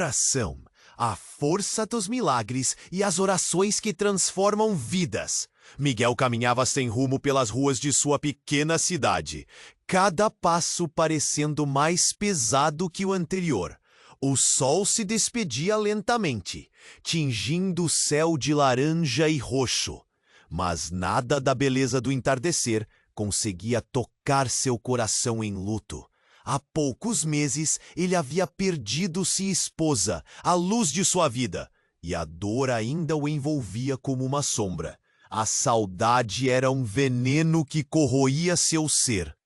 Oração, a força dos milagres e as orações que transformam vidas. Miguel caminhava sem rumo pelas ruas de sua pequena cidade, cada passo parecendo mais pesado que o anterior. O sol se despedia lentamente, tingindo o céu de laranja e roxo, mas nada da beleza do entardecer conseguia tocar seu coração em luto. Há poucos meses ele havia perdido sua esposa, a luz de sua vida, e a dor ainda o envolvia como uma sombra. A saudade era um veneno que corroía seu ser,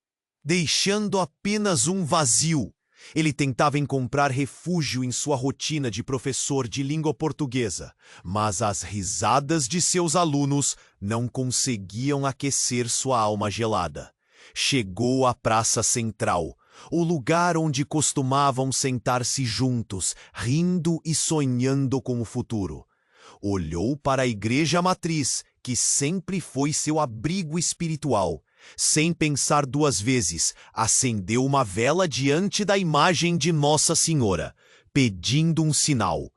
deixando apenas um vazio. Ele tentava encontrar refúgio em sua rotina de professor de língua portuguesa, mas as risadas de seus alunos não conseguiam aquecer sua alma gelada. Chegou à Praça Central, o lugar onde costumavam sentar-se juntos, rindo e sonhando com o futuro. Olhou para a igreja matriz, que sempre foi seu abrigo espiritual. Sem pensar duas vezes, acendeu uma vela diante da imagem de Nossa Senhora, pedindo um sinal.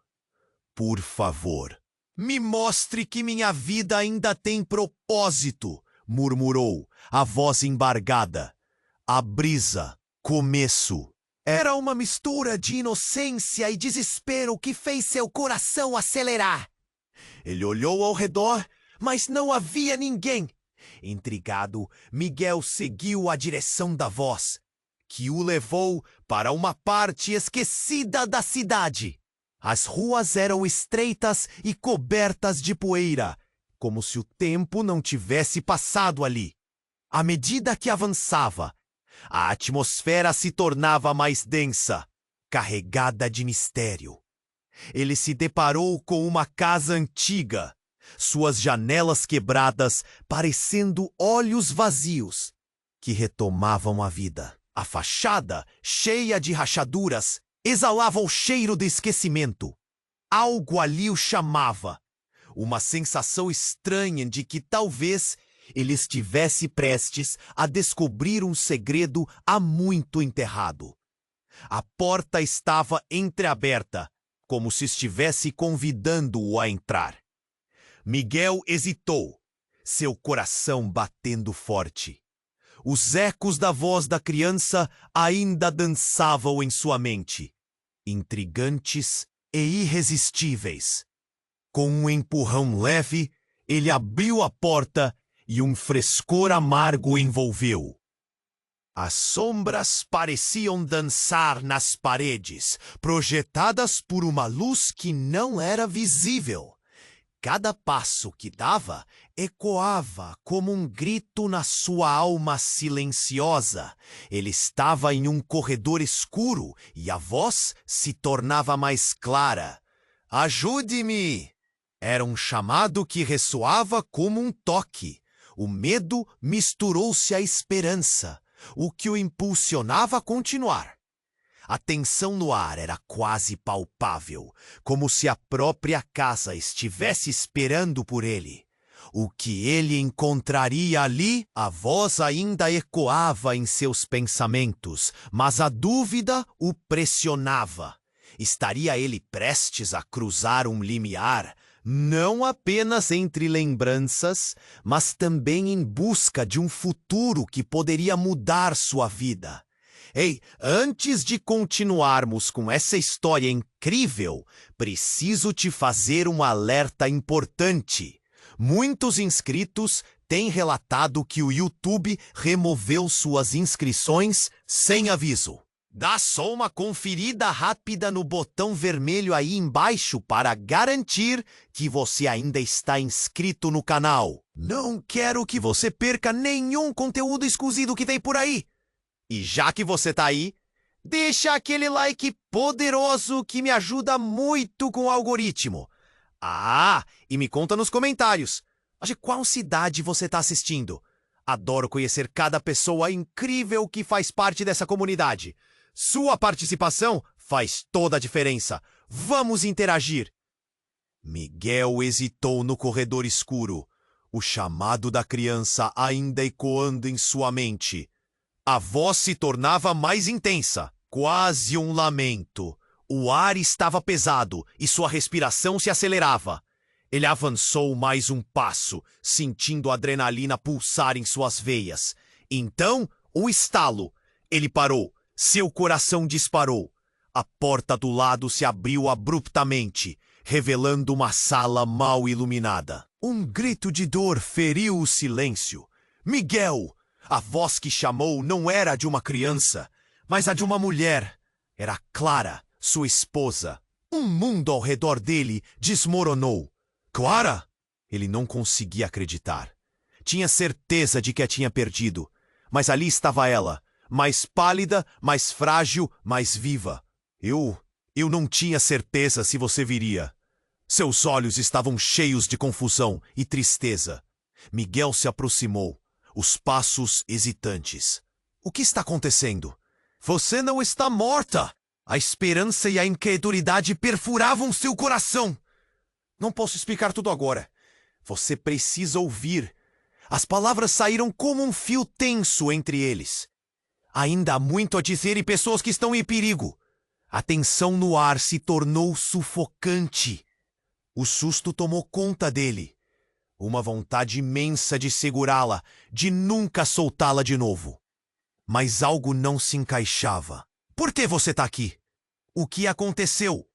Por favor, me mostre que minha vida ainda tem propósito, murmurou, a voz embargada. A brisa, começo. Era uma mistura de inocência e desespero que fez seu coração acelerar. Ele olhou ao redor, mas não havia ninguém. Intrigado, Miguel seguiu a direção da voz, que o levou para uma parte esquecida da cidade. As ruas eram estreitas e cobertas de poeira, como se o tempo não tivesse passado ali. À medida que avançava, a atmosfera se tornava mais densa, carregada de mistério. Ele se deparou com uma casa antiga, suas janelas quebradas parecendo olhos vazios que retomavam a vida. A fachada, cheia de rachaduras, exalava o cheiro de esquecimento. Algo ali o chamava, uma sensação estranha de que talvez ele estivesse prestes a descobrir um segredo há muito enterrado. A porta estava entreaberta, como se estivesse convidando-o a entrar. Miguel hesitou, seu coração batendo forte. Os ecos da voz da criança ainda dançavam em sua mente, intrigantes e irresistíveis. Com um empurrão leve, ele abriu a porta e um frescor amargo o envolveu. As sombras pareciam dançar nas paredes, projetadas por uma luz que não era visível. Cada passo que dava ecoava como um grito na sua alma silenciosa. Ele estava em um corredor escuro e a voz se tornava mais clara. Ajude-me! Era um chamado que ressoava como um toque. O medo misturou-se à esperança, o que o impulsionava a continuar. A tensão no ar era quase palpável, como se a própria casa estivesse esperando por ele. O que ele encontraria ali, a voz ainda ecoava em seus pensamentos, mas a dúvida o pressionava. Estaria ele prestes a cruzar um limiar, não apenas entre lembranças, mas também em busca de um futuro que poderia mudar sua vida? Ei, antes de continuarmos com essa história incrível, preciso te fazer um alerta importante. Muitos inscritos têm relatado que o YouTube removeu suas inscrições sem aviso. Dá só uma conferida rápida no botão vermelho aí embaixo para garantir que você ainda está inscrito no canal. Não quero que você perca nenhum conteúdo exclusivo que vem por aí. E já que você tá aí, deixa aquele like poderoso que me ajuda muito com o algoritmo. Ah, e me conta nos comentários, de qual cidade você tá assistindo. Adoro conhecer cada pessoa incrível que faz parte dessa comunidade. Sua participação faz toda a diferença. Vamos interagir. Miguel hesitou no corredor escuro, o chamado da criança ainda ecoando em sua mente. A voz se tornava mais intensa, quase um lamento. O ar estava pesado e sua respiração se acelerava. Ele avançou mais um passo, sentindo a adrenalina pulsar em suas veias. Então, o estalo. Ele parou. Seu coração disparou. A porta do lado se abriu abruptamente, revelando uma sala mal iluminada. Um grito de dor feriu o silêncio. Miguel! A voz que chamou não era a de uma criança, mas a de uma mulher. Era Clara, sua esposa. Um mundo ao redor dele desmoronou. Clara? Ele não conseguia acreditar. Tinha certeza de que a tinha perdido, mas ali estava ela, mais pálida, mais frágil, mais viva. Eu não tinha certeza se você viria. Seus olhos estavam cheios de confusão e tristeza. Miguel se aproximou, os passos hesitantes. O que está acontecendo? Você não está morta! A esperança e a incredulidade perfuravam seu coração. Não posso explicar tudo agora. Você precisa ouvir. As palavras saíram como um fio tenso entre eles. Ainda há muito a dizer e pessoas que estão em perigo. A tensão no ar se tornou sufocante. O susto tomou conta dele. Uma vontade imensa de segurá-la, de nunca soltá-la de novo. Mas algo não se encaixava. Por que você está aqui? O que aconteceu?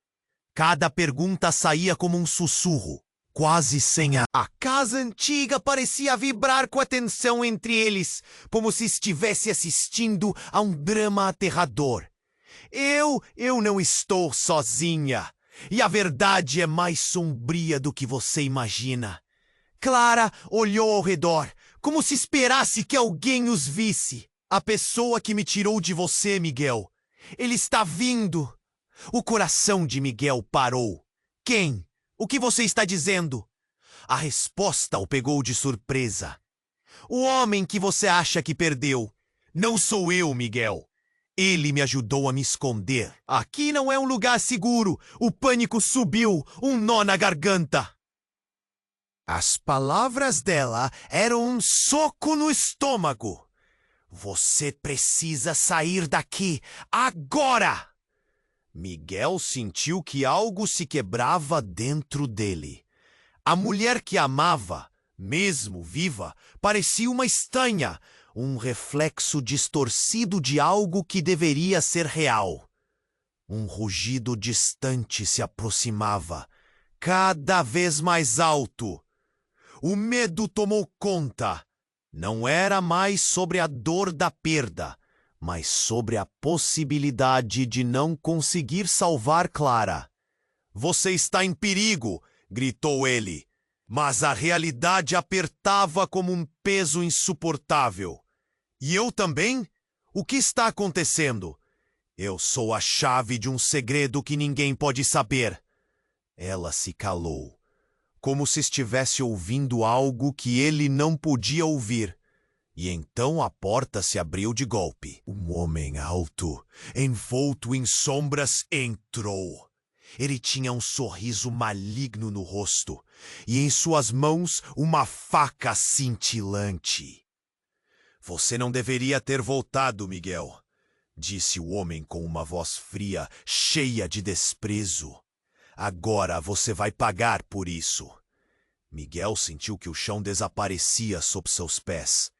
Cada pergunta saía como um sussurro, quase sem ar. A casa antiga parecia vibrar com a tensão entre eles, como se estivesse assistindo a um drama aterrador. Eu não estou sozinha. E a verdade é mais sombria do que você imagina. Clara olhou ao redor, como se esperasse que alguém os visse. A pessoa que me tirou de você, Miguel. Ele está vindo. O coração de Miguel parou. Quem? O que você está dizendo? A resposta o pegou de surpresa. O homem que você acha que perdeu. Não sou eu, Miguel. Ele me ajudou a me esconder. Aqui não é um lugar seguro. O pânico subiu, um nó na garganta. As palavras dela eram um soco no estômago. Você precisa sair daqui, agora! Miguel sentiu que algo se quebrava dentro dele. A mulher que amava, mesmo viva, parecia uma estanha, um reflexo distorcido de algo que deveria ser real. Um rugido distante se aproximava, cada vez mais alto. O medo tomou conta. Não era mais sobre a dor da perda, mas sobre a possibilidade de não conseguir salvar Clara. Você está em perigo, gritou ele. Mas a realidade apertava como um peso insuportável. E eu também? O que está acontecendo? Eu sou a chave de um segredo que ninguém pode saber. Ela se calou, como se estivesse ouvindo algo que ele não podia ouvir. E então a porta se abriu de golpe. Um homem alto, envolto em sombras, entrou. Ele tinha um sorriso maligno no rosto e em suas mãos uma faca cintilante. Você não deveria ter voltado, Miguel, disse o homem com uma voz fria, cheia de desprezo. Agora você vai pagar por isso. Miguel sentiu que o chão desaparecia sob seus pés.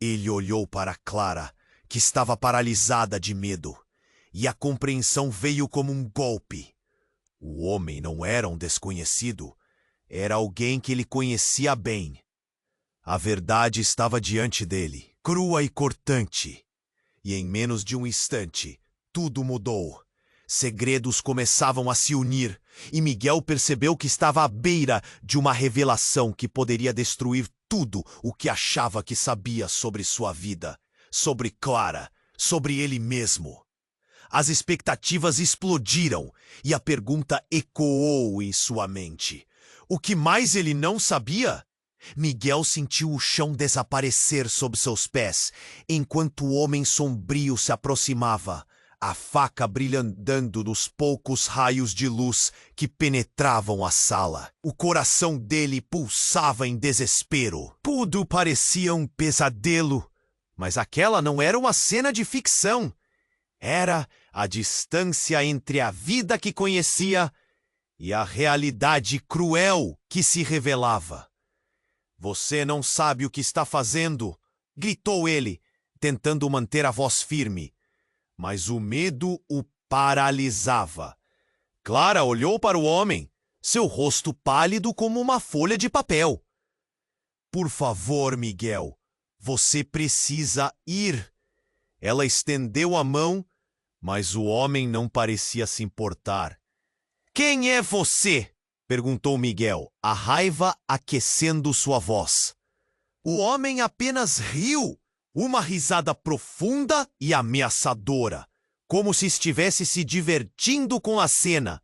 Ele olhou para Clara, que estava paralisada de medo, e a compreensão veio como um golpe. O homem não era um desconhecido, era alguém que ele conhecia bem. A verdade estava diante dele, crua e cortante. E em menos de um instante, tudo mudou. Segredos começavam a se unir, e Miguel percebeu que estava à beira de uma revelação que poderia destruir tudo o que achava que sabia sobre sua vida, sobre Clara, sobre ele mesmo. As expectativas explodiram e a pergunta ecoou em sua mente. O que mais ele não sabia? Miguel sentiu o chão desaparecer sob seus pés, enquanto o homem sombrio se aproximava, a faca brilhantando nos poucos raios de luz que penetravam a sala. O coração dele pulsava em desespero. Tudo parecia um pesadelo, mas aquela não era uma cena de ficção. Era a distância entre a vida que conhecia e a realidade cruel que se revelava. Você não sabe o que está fazendo, gritou ele, tentando manter a voz firme. Mas o medo o paralisava. Clara olhou para o homem, seu rosto pálido como uma folha de papel. Por favor, Miguel, você precisa ir. Ela estendeu a mão, mas o homem não parecia se importar. Quem é você? Perguntou Miguel, a raiva aquecendo sua voz. O homem apenas riu, uma risada profunda e ameaçadora, como se estivesse se divertindo com a cena.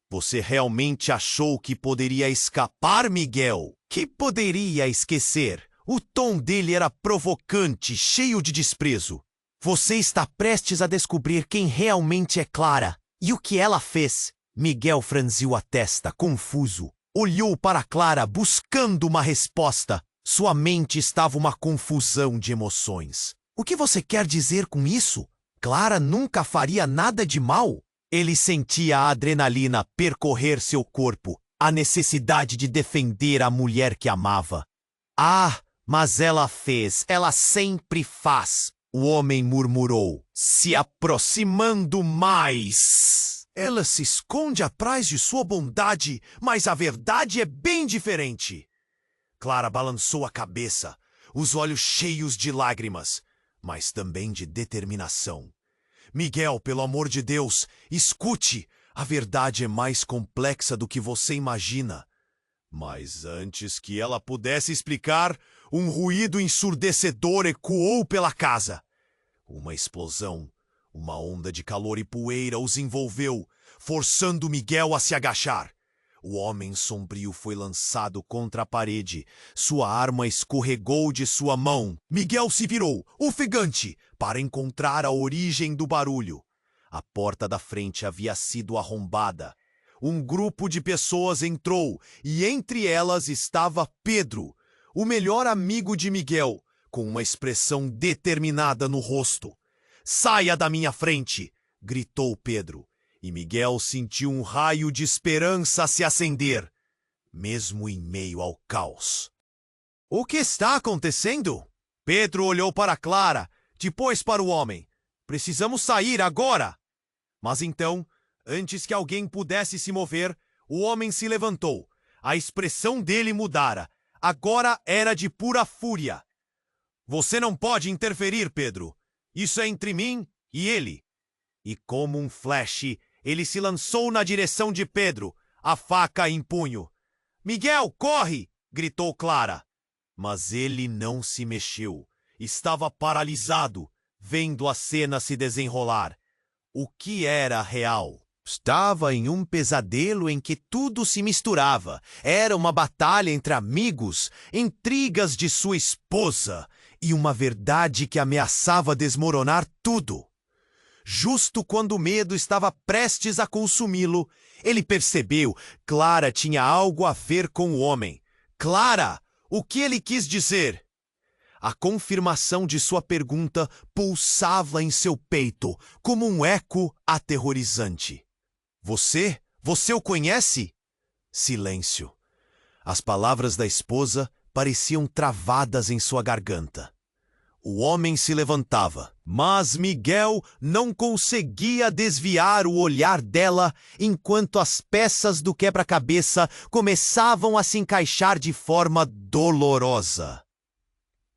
Você realmente achou que poderia escapar, Miguel? Que poderia esquecer? O tom dele era provocante, cheio de desprezo. Você está prestes a descobrir quem realmente é Clara e o que ela fez. Miguel franziu a testa, confuso. Olhou para Clara, buscando uma resposta. Sua mente estava uma confusão de emoções. O que você quer dizer com isso? Clara nunca faria nada de mal? Ele sentia a adrenalina percorrer seu corpo, a necessidade de defender a mulher que amava. Ah, mas ela fez, ela sempre faz. O homem murmurou, se aproximando mais. Ela se esconde atrás de sua bondade, mas a verdade é bem diferente. Clara balançou a cabeça, os olhos cheios de lágrimas, mas também de determinação. Miguel, pelo amor de Deus, escute. A verdade é mais complexa do que você imagina. Mas antes que ela pudesse explicar, um ruído ensurdecedor ecoou pela casa. Uma explosão, uma onda de calor e poeira os envolveu, forçando Miguel a se agachar. O homem sombrio foi lançado contra a parede. Sua arma escorregou de sua mão. Miguel se virou, ofegante, para encontrar a origem do barulho. A porta da frente havia sido arrombada. Um grupo de pessoas entrou e entre elas estava Pedro, o melhor amigo de Miguel, com uma expressão determinada no rosto. Saia da minha frente! Gritou Pedro. E Miguel sentiu um raio de esperança se acender, mesmo em meio ao caos. O que está acontecendo? Pedro olhou para Clara, depois para o homem. Precisamos sair agora! Mas então, antes que alguém pudesse se mover, o homem se levantou. A expressão dele mudara. Agora era de pura fúria. Você não pode interferir, Pedro. Isso é entre mim e ele. E como um flash, ele se lançou na direção de Pedro, a faca em punho. Miguel, corre! Gritou Clara. Mas ele não se mexeu. Estava paralisado, vendo a cena se desenrolar. O que era real? Estava em um pesadelo em que tudo se misturava. Era uma batalha entre amigos, intrigas de sua esposa e uma verdade que ameaçava desmoronar tudo. Justo quando o medo estava prestes a consumi-lo, ele percebeu: Clara tinha algo a ver com o homem. Clara! O que ele quis dizer? A confirmação de sua pergunta pulsava em seu peito, como um eco aterrorizante. Você? Você o conhece? Silêncio. As palavras da esposa pareciam travadas em sua garganta. O homem se levantava, mas Miguel não conseguia desviar o olhar dela enquanto as peças do quebra-cabeça começavam a se encaixar de forma dolorosa.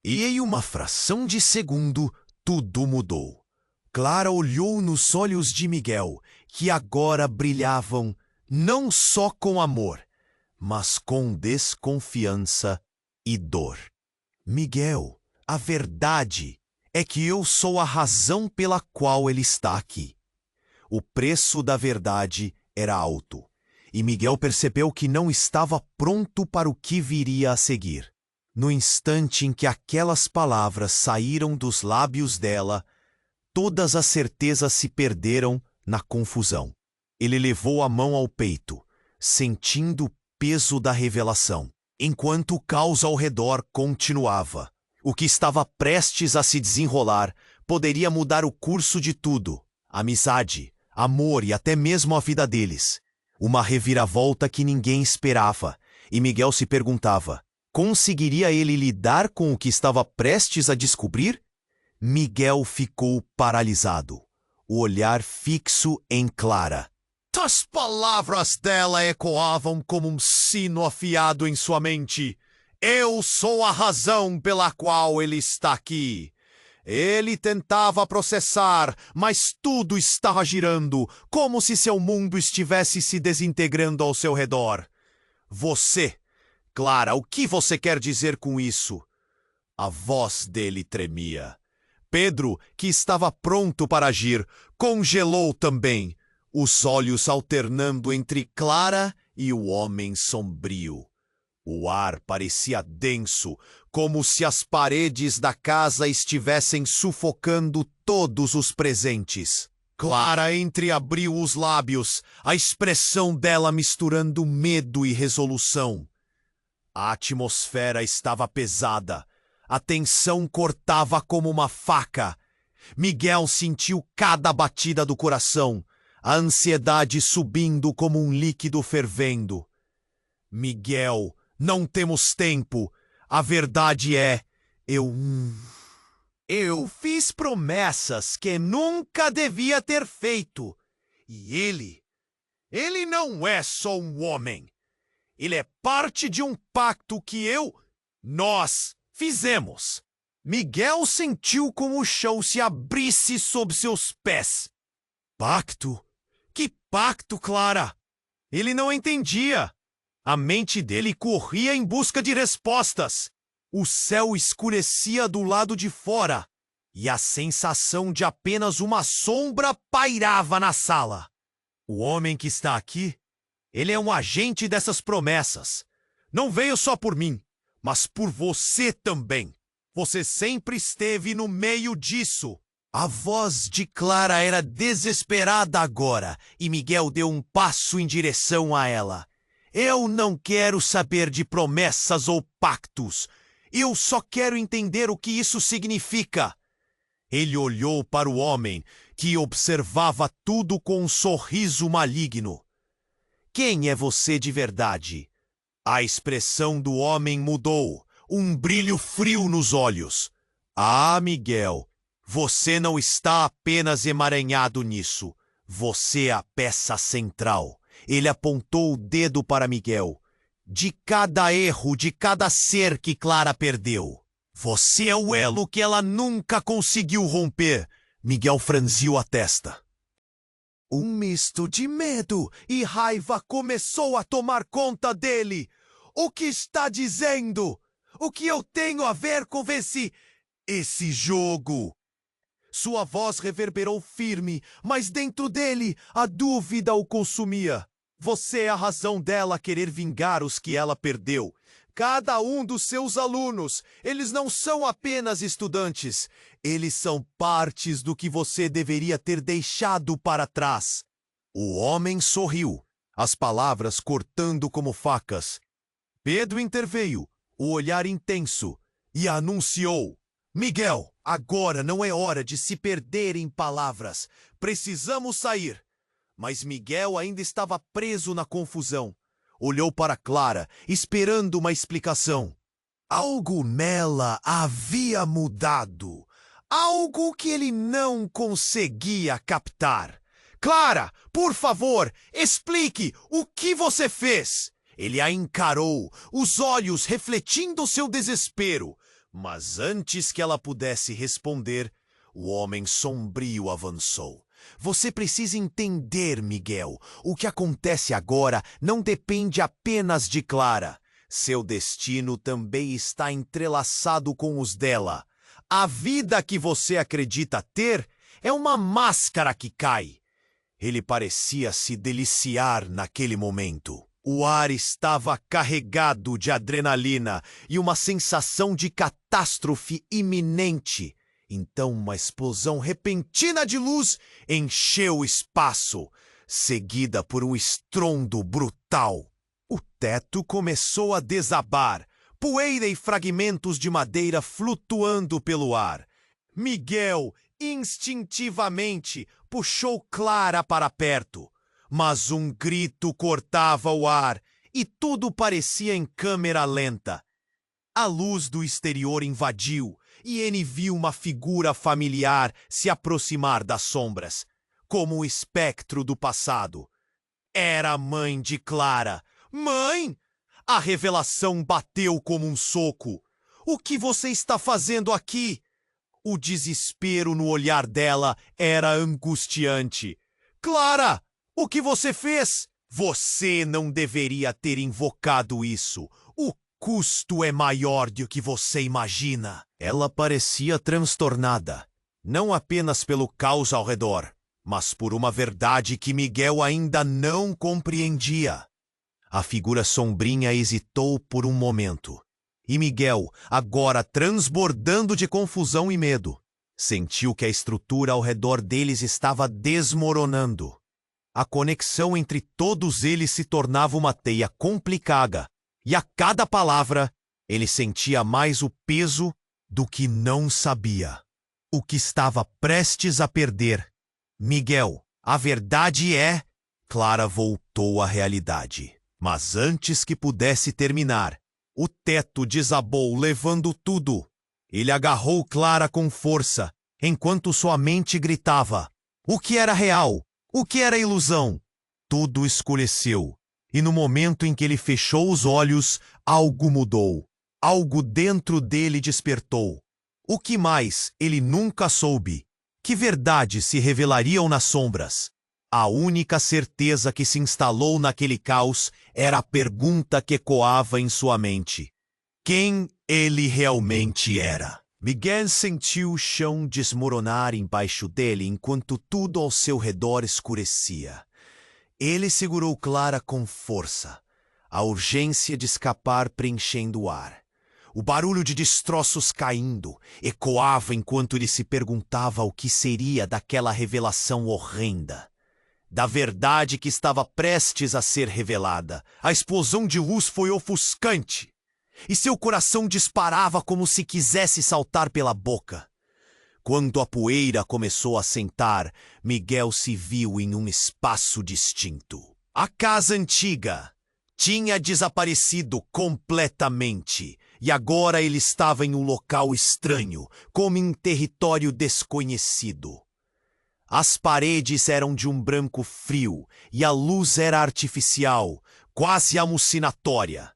E em uma fração de segundo, tudo mudou. Clara olhou nos olhos de Miguel, que agora brilhavam não só com amor, mas com desconfiança e dor. Miguel, a verdade é que eu sou a razão pela qual ele está aqui. O preço da verdade era alto, e Miguel percebeu que não estava pronto para o que viria a seguir. No instante em que aquelas palavras saíram dos lábios dela, todas as certezas se perderam na confusão. Ele levou a mão ao peito, sentindo o peso da revelação, enquanto o caos ao redor continuava. O que estava prestes a se desenrolar poderia mudar o curso de tudo: amizade, amor e até mesmo a vida deles. Uma reviravolta que ninguém esperava, e Miguel se perguntava: conseguiria ele lidar com o que estava prestes a descobrir? Miguel ficou paralisado, o olhar fixo em Clara. As palavras dela ecoavam como um sino afiado em sua mente. Eu sou a razão pela qual ele está aqui. Ele tentava processar, mas tudo estava girando, como se seu mundo estivesse se desintegrando ao seu redor. Você, Clara, o que você quer dizer com isso? A voz dele tremia. Pedro, que estava pronto para agir, congelou também, os olhos alternando entre Clara e o homem sombrio. O ar parecia denso, como se as paredes da casa estivessem sufocando todos os presentes. Clara entreabriu os lábios, a expressão dela misturando medo e resolução. A atmosfera estava pesada. A tensão cortava como uma faca. Miguel sentiu cada batida do coração, a ansiedade subindo como um líquido fervendo. Miguel, não temos tempo. A verdade é, eu fiz promessas que nunca devia ter feito. E ele não é só um homem. Ele é parte de um pacto que nós fizemos. Miguel sentiu como o chão se abrisse sob seus pés. Pacto? Que pacto, Clara? Ele não entendia. A mente dele corria em busca de respostas. O céu escurecia do lado de fora, e a sensação de apenas uma sombra pairava na sala. O homem que está aqui, ele é um agente dessas promessas. Não veio só por mim, mas por você também. Você sempre esteve no meio disso. A voz de Clara era desesperada agora, e Miguel deu um passo em direção a ela. Eu não quero saber de promessas ou pactos. Eu só quero entender o que isso significa. Ele olhou para o homem, que observava tudo com um sorriso maligno. Quem é você de verdade? A expressão do homem mudou, um brilho frio nos olhos. Ah, Miguel, você não está apenas emaranhado nisso. Você é a peça central. Ele apontou o dedo para Miguel. De cada erro, de cada ser que Clara perdeu. Você é o elo que ela nunca conseguiu romper. Miguel franziu a testa. Um misto de medo e raiva começou a tomar conta dele. O que está dizendo? O que eu tenho a ver com esse jogo? Sua voz reverberou firme, mas dentro dele a dúvida o consumia. Você é a razão dela querer vingar os que ela perdeu. Cada um dos seus alunos, eles não são apenas estudantes. Eles são partes do que você deveria ter deixado para trás. O homem sorriu, as palavras cortando como facas. Pedro interveio, o olhar intenso, e anunciou: Miguel, agora não é hora de se perder em palavras. Precisamos sair. Mas Miguel ainda estava preso na confusão. Olhou para Clara, esperando uma explicação. Algo nela havia mudado. Algo que ele não conseguia captar. Clara, por favor, explique o que você fez. Ele a encarou, os olhos refletindo seu desespero. Mas antes que ela pudesse responder, o homem sombrio avançou. Você precisa entender, Miguel. O que acontece agora não depende apenas de Clara. Seu destino também está entrelaçado com os dela. A vida que você acredita ter é uma máscara que cai. Ele parecia se deliciar naquele momento. O ar estava carregado de adrenalina e uma sensação de catástrofe iminente. Então uma explosão repentina de luz encheu o espaço, seguida por um estrondo brutal. O teto começou a desabar, poeira e fragmentos de madeira flutuando pelo ar. Miguel Instintivamente, puxou Clara para perto, mas um grito cortava o ar e tudo parecia em câmera lenta. A luz do exterior invadiu e Anne viu uma figura familiar se aproximar das sombras, como o espectro do passado. Era a mãe de Clara. Mãe! A revelação bateu como um soco. O que você está fazendo aqui? O desespero no olhar dela era angustiante. Clara, o que você fez? Você não deveria ter invocado isso. O custo é maior do que você imagina. Ela parecia transtornada, não apenas pelo caos ao redor, mas por uma verdade que Miguel ainda não compreendia. A figura sombrinha hesitou por um momento. E Miguel, agora transbordando de confusão e medo, sentiu que a estrutura ao redor deles estava desmoronando. A conexão entre todos eles se tornava uma teia complicada, e a cada palavra ele sentia mais o peso do que não sabia. O que estava prestes a perder. Miguel, a verdade é... Clara voltou à realidade. Mas antes que pudesse terminar, o teto desabou, levando tudo. Ele agarrou Clara com força, enquanto sua mente gritava. O que era real? O que era ilusão? Tudo escureceu, e no momento em que ele fechou os olhos, algo mudou. Algo dentro dele despertou. O que mais ele nunca soube? Que verdades se revelariam nas sombras? A única certeza que se instalou naquele caos era a pergunta que ecoava em sua mente. Quem ele realmente era? Miguel sentiu o chão desmoronar embaixo dele enquanto tudo ao seu redor escurecia. Ele segurou Clara com força, a urgência de escapar preenchendo o ar. O barulho de destroços caindo ecoava enquanto ele se perguntava o que seria daquela revelação horrenda. Da verdade que estava prestes a ser revelada. A explosão de luz foi ofuscante, e seu coração disparava como se quisesse saltar pela boca. Quando a poeira começou a assentar, Miguel se viu em um espaço distinto. A casa antiga tinha desaparecido completamente, e agora ele estava em um local estranho, como em território desconhecido. As paredes eram de um branco frio e a luz era artificial, quase alucinatória.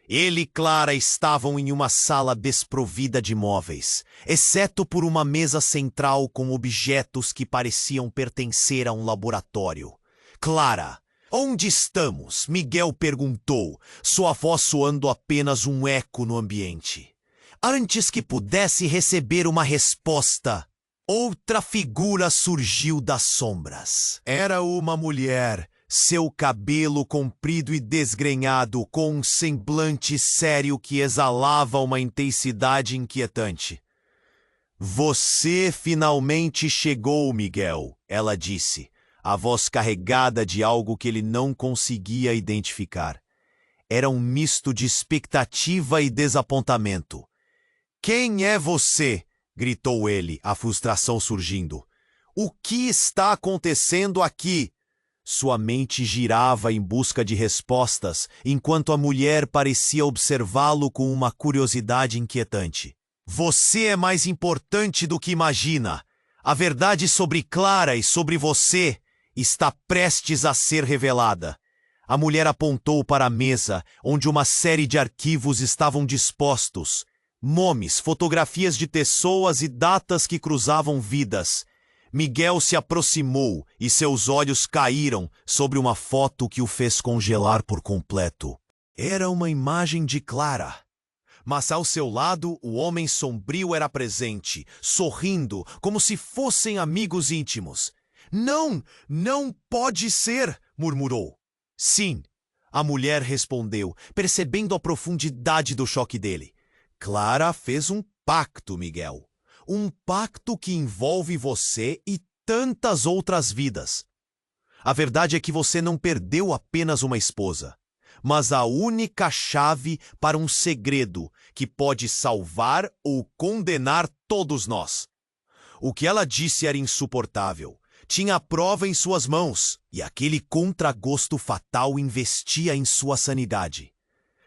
Ele e Clara estavam em uma sala desprovida de móveis, exceto por uma mesa central com objetos que pareciam pertencer a um laboratório. Clara, onde estamos? Miguel perguntou, sua voz soando apenas um eco no ambiente. Antes que pudesse receber uma resposta, outra figura surgiu das sombras. Era uma mulher, seu cabelo comprido e desgrenhado, com um semblante sério que exalava uma intensidade inquietante. Você finalmente chegou, Miguel, ela disse, a voz carregada de algo que ele não conseguia identificar. Era um misto de expectativa e desapontamento. Quem é você? Gritou ele, a frustração surgindo. O que está acontecendo aqui? Sua mente girava em busca de respostas, enquanto a mulher parecia observá-lo com uma curiosidade inquietante. Você é mais importante do que imagina. A verdade sobre Clara e sobre você está prestes a ser revelada. A mulher apontou para a mesa, onde uma série de arquivos estavam dispostos. Nomes, fotografias de pessoas e datas que cruzavam vidas. Miguel se aproximou e seus olhos caíram sobre uma foto que o fez congelar por completo. Era uma imagem de Clara. Mas ao seu lado, o homem sombrio era presente, sorrindo, como se fossem amigos íntimos. Não, não pode ser, murmurou. Sim, a mulher respondeu, percebendo a profundidade do choque dele. Clara fez um pacto, Miguel. Um pacto que envolve você e tantas outras vidas. A verdade é que você não perdeu apenas uma esposa, mas a única chave para um segredo que pode salvar ou condenar todos nós. O que ela disse era insuportável. Tinha a prova em suas mãos, e aquele contragosto fatal investia em sua sanidade.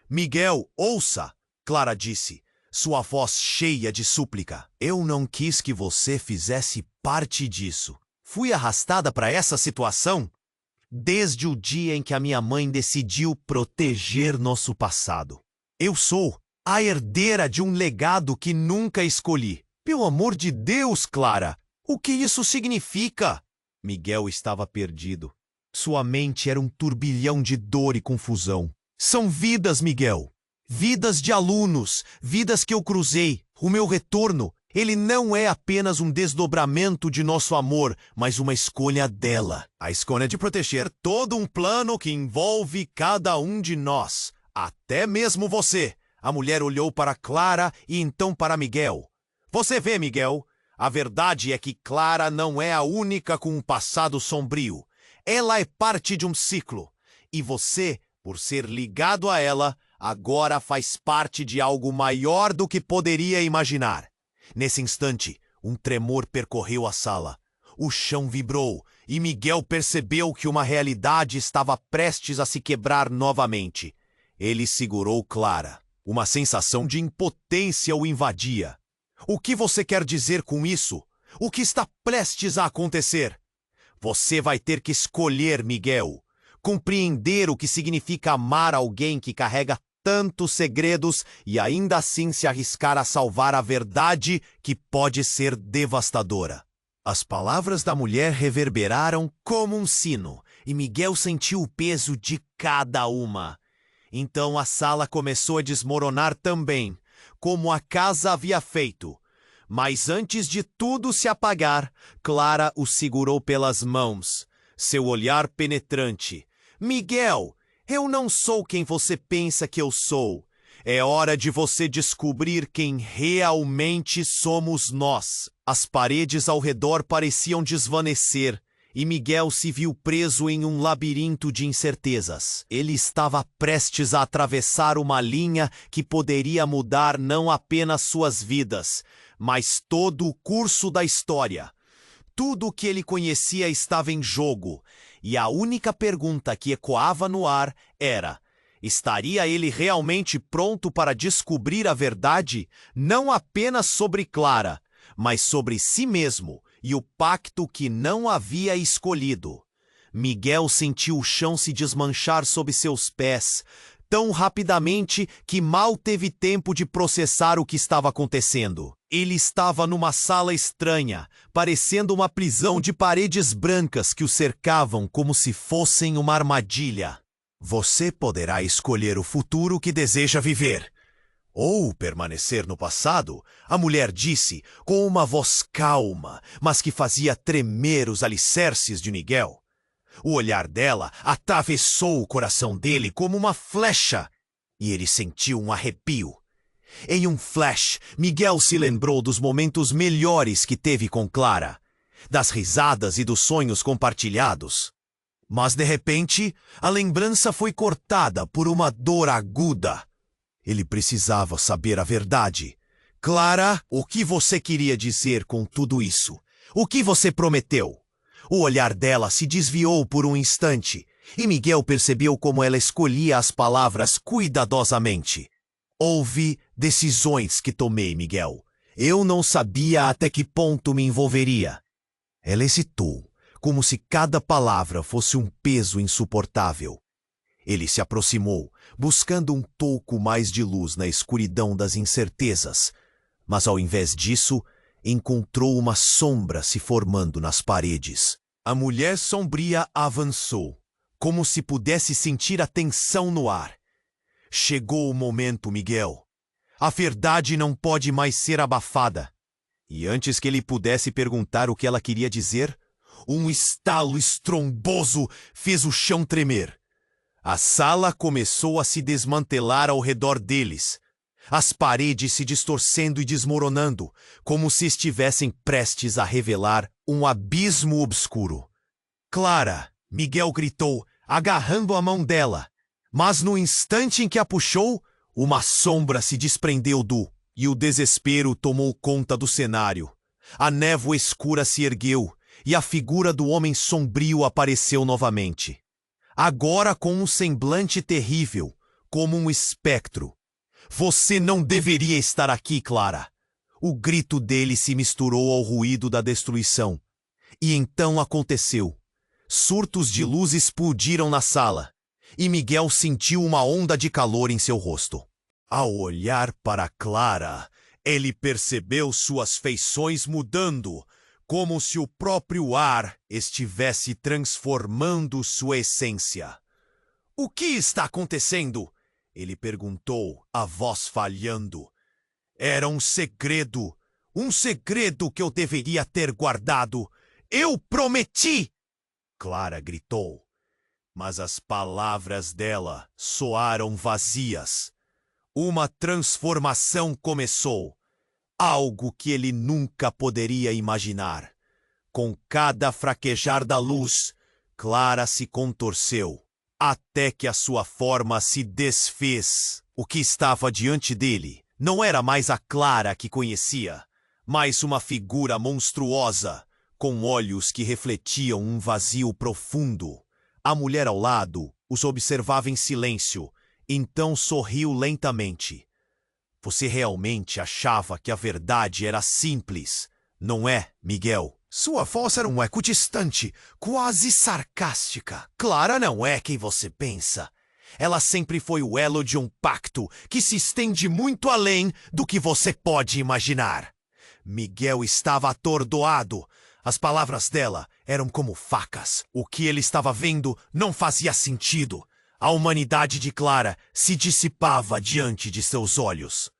Miguel, ouça, Clara disse, sua voz cheia de súplica. Eu não quis que você fizesse parte disso. Fui arrastada para essa situação desde o dia em que a minha mãe decidiu proteger nosso passado. Eu sou a herdeira de um legado que nunca escolhi. Pelo amor de Deus, Clara, o que isso significa? Miguel estava perdido. Sua mente era um turbilhão de dor e confusão. São vidas, Miguel. Vidas de alunos, vidas que eu cruzei. O meu retorno, ele não é apenas um desdobramento de nosso amor, mas uma escolha dela. A escolha de proteger todo um plano que envolve cada um de nós. Até mesmo você. A mulher olhou para Clara e então para Miguel. Você vê, Miguel? A verdade é que Clara não é a única com um passado sombrio. Ela é parte de um ciclo. E você, por ser ligado a ela, agora faz parte de algo maior do que poderia imaginar. Nesse instante, um tremor percorreu a sala. O chão vibrou e Miguel percebeu que uma realidade estava prestes a se quebrar novamente. Ele segurou Clara. Uma sensação de impotência o invadia. O que você quer dizer com isso? O que está prestes a acontecer? Você vai ter que escolher, Miguel. Compreender o que significa amar alguém que carrega tantos segredos e ainda assim se arriscar a salvar a verdade que pode ser devastadora. As palavras da mulher reverberaram como um sino e Miguel sentiu o peso de cada uma. Então a sala começou a desmoronar também, como a casa havia feito. Mas antes de tudo se apagar, Clara o segurou pelas mãos. Seu olhar penetrante. Miguel, eu não sou quem você pensa que eu sou. É hora de você descobrir quem realmente somos nós. As paredes ao redor pareciam desvanecer. E Miguel se viu preso em um labirinto de incertezas. Ele estava prestes a atravessar uma linha que poderia mudar não apenas suas vidas, mas todo o curso da história. Tudo o que ele conhecia estava em jogo, e a única pergunta que ecoava no ar era: estaria ele realmente pronto para descobrir a verdade, não apenas sobre Clara, mas sobre si mesmo? E o pacto que não havia escolhido. Miguel sentiu o chão se desmanchar sob seus pés, tão rapidamente que mal teve tempo de processar o que estava acontecendo. Ele estava numa sala estranha, parecendo uma prisão de paredes brancas que o cercavam como se fossem uma armadilha. Você poderá escolher o futuro que deseja viver. Ou permanecer no passado, a mulher disse com uma voz calma, mas que fazia tremer os alicerces de Miguel. O olhar dela atravessou o coração dele como uma flecha, e ele sentiu um arrepio. Em um flash, Miguel se lembrou dos momentos melhores que teve com Clara, das risadas e dos sonhos compartilhados. Mas, de repente, a lembrança foi cortada por uma dor aguda. Ele precisava saber a verdade. Clara, o que você queria dizer com tudo isso? O que você prometeu? O olhar dela se desviou por um instante, e Miguel percebeu como ela escolhia as palavras cuidadosamente. Houve decisões que tomei, Miguel. Eu não sabia até que ponto me envolveria. Ela hesitou, como se cada palavra fosse um peso insuportável. Ele se aproximou, buscando um pouco mais de luz na escuridão das incertezas, mas ao invés disso, encontrou uma sombra se formando nas paredes. A mulher sombria avançou, como se pudesse sentir a tensão no ar. Chegou o momento, Miguel. A verdade não pode mais ser abafada. E antes que ele pudesse perguntar o que ela queria dizer, um estalo estrondoso fez o chão tremer. A sala começou a se desmantelar ao redor deles, as paredes se distorcendo e desmoronando, como se estivessem prestes a revelar um abismo obscuro. Clara! Miguel gritou, agarrando a mão dela. Mas no instante em que a puxou, uma sombra se desprendeu e o desespero tomou conta do cenário. A névoa escura se ergueu e a figura do homem sombrio apareceu novamente. Agora com um semblante terrível, como um espectro. Você não deveria estar aqui, Clara. O grito dele se misturou ao ruído da destruição. E então aconteceu. Surtos de luz explodiram na sala, e Miguel sentiu uma onda de calor em seu rosto. Ao olhar para Clara, ele percebeu suas feições mudando, como se o próprio ar estivesse transformando sua essência. O que está acontecendo? Ele perguntou, a voz falhando. Era um segredo que eu deveria ter guardado. Eu prometi! Clara gritou, mas as palavras dela soaram vazias. Uma transformação começou, algo que ele nunca poderia imaginar. Com cada fraquejar da luz, Clara se contorceu, até que a sua forma se desfez. O que estava diante dele não era mais a Clara que conhecia, mas uma figura monstruosa, com olhos que refletiam um vazio profundo. A mulher ao lado os observava em silêncio, então sorriu lentamente. Você realmente achava que a verdade era simples, não é, Miguel? Sua voz era um eco distante, quase sarcástica. Clara não é quem você pensa. Ela sempre foi o elo de um pacto que se estende muito além do que você pode imaginar. Miguel estava atordoado. As palavras dela eram como facas. O que ele estava vendo não fazia sentido. A humanidade de Clara se dissipava diante de seus olhos.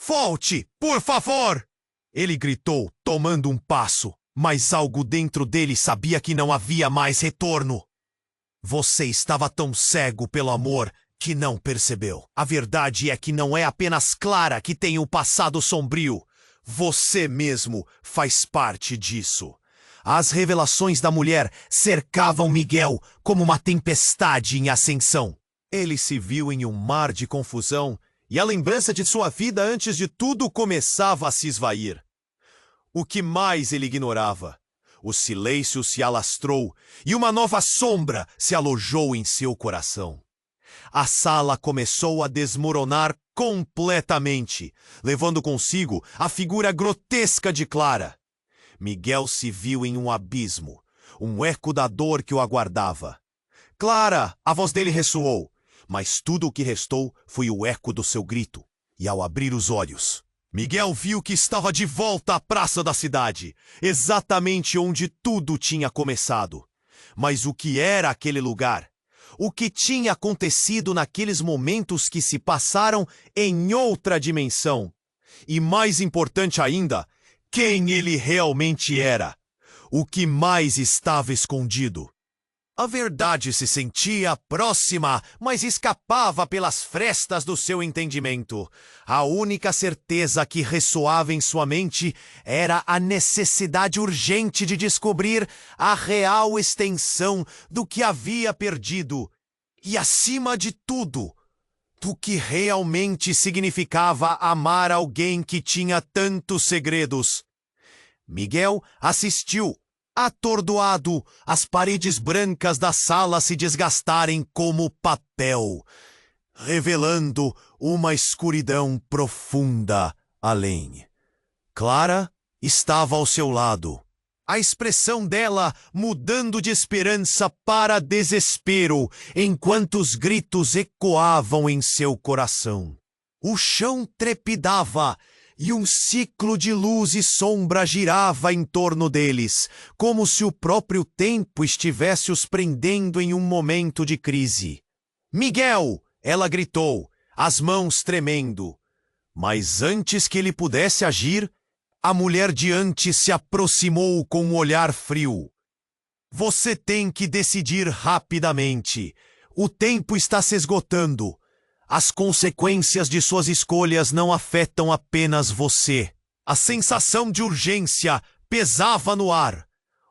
Volte, por favor! Ele gritou, tomando um passo, mas algo dentro dele sabia que não havia mais retorno. Você estava tão cego pelo amor que não percebeu. A verdade é que não é apenas Clara que tem um passado sombrio. Você mesmo faz parte disso. As revelações da mulher cercavam Miguel como uma tempestade em ascensão. Ele se viu em um mar de confusão e a lembrança de sua vida antes de tudo começava a se esvair. O que mais ele ignorava? O silêncio se alastrou e uma nova sombra se alojou em seu coração. A sala começou a desmoronar completamente, levando consigo a figura grotesca de Clara. Miguel se viu em um abismo, um eco da dor que o aguardava. Clara! A voz dele ressoou, mas tudo o que restou foi o eco do seu grito. E ao abrir os olhos, Miguel viu que estava de volta à praça da cidade, exatamente onde tudo tinha começado. Mas o que era aquele lugar? O que tinha acontecido naqueles momentos que se passaram em outra dimensão? E mais importante ainda, quem ele realmente era? O que mais estava escondido? A verdade se sentia próxima, mas escapava pelas frestas do seu entendimento. A única certeza que ressoava em sua mente era a necessidade urgente de descobrir a real extensão do que havia perdido. E, acima de tudo, do que realmente significava amar alguém que tinha tantos segredos. Miguel assistiu, atordoado, as paredes brancas da sala se desgastarem como papel, revelando uma escuridão profunda além. Clara estava ao seu lado, a expressão dela mudando de esperança para desespero, enquanto os gritos ecoavam em seu coração. O chão trepidava e um ciclo de luz e sombra girava em torno deles, como se o próprio tempo estivesse os prendendo em um momento de crise. Miguel! Ela gritou, as mãos tremendo. Mas antes que ele pudesse agir, a mulher diante se aproximou com um olhar frio. Você tem que decidir rapidamente. O tempo está se esgotando. As consequências de suas escolhas não afetam apenas você. A sensação de urgência pesava no ar.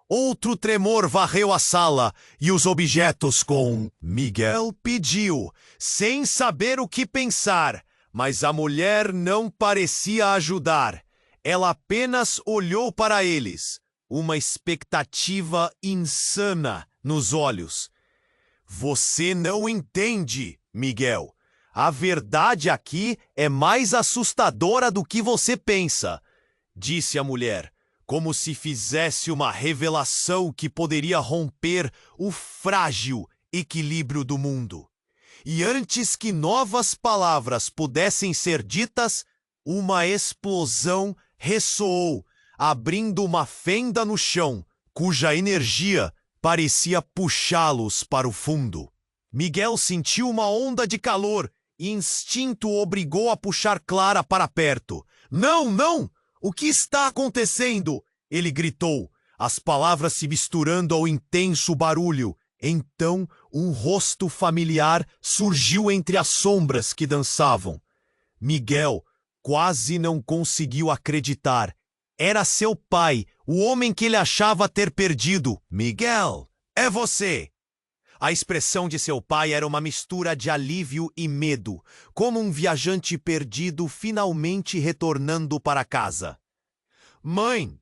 Outro tremor varreu a sala e os objetos com... Miguel pediu, sem saber o que pensar, mas a mulher não parecia ajudar. Ela apenas olhou para eles, uma expectativa insana nos olhos. Você não entende, Miguel. A verdade aqui é mais assustadora do que você pensa, disse a mulher, como se fizesse uma revelação que poderia romper o frágil equilíbrio do mundo. E antes que novas palavras pudessem ser ditas, uma explosão ressoou, abrindo uma fenda no chão, cuja energia parecia puxá-los para o fundo. Miguel sentiu uma onda de calor e instinto o obrigou a puxar Clara para perto. Não, não! O que está acontecendo? Ele gritou, as palavras se misturando ao intenso barulho. Então, um rosto familiar surgiu entre as sombras que dançavam. Miguel quase não conseguiu acreditar. Era seu pai, o homem que ele achava ter perdido. Miguel, é você! A expressão de seu pai era uma mistura de alívio e medo, como um viajante perdido finalmente retornando para casa. Mãe,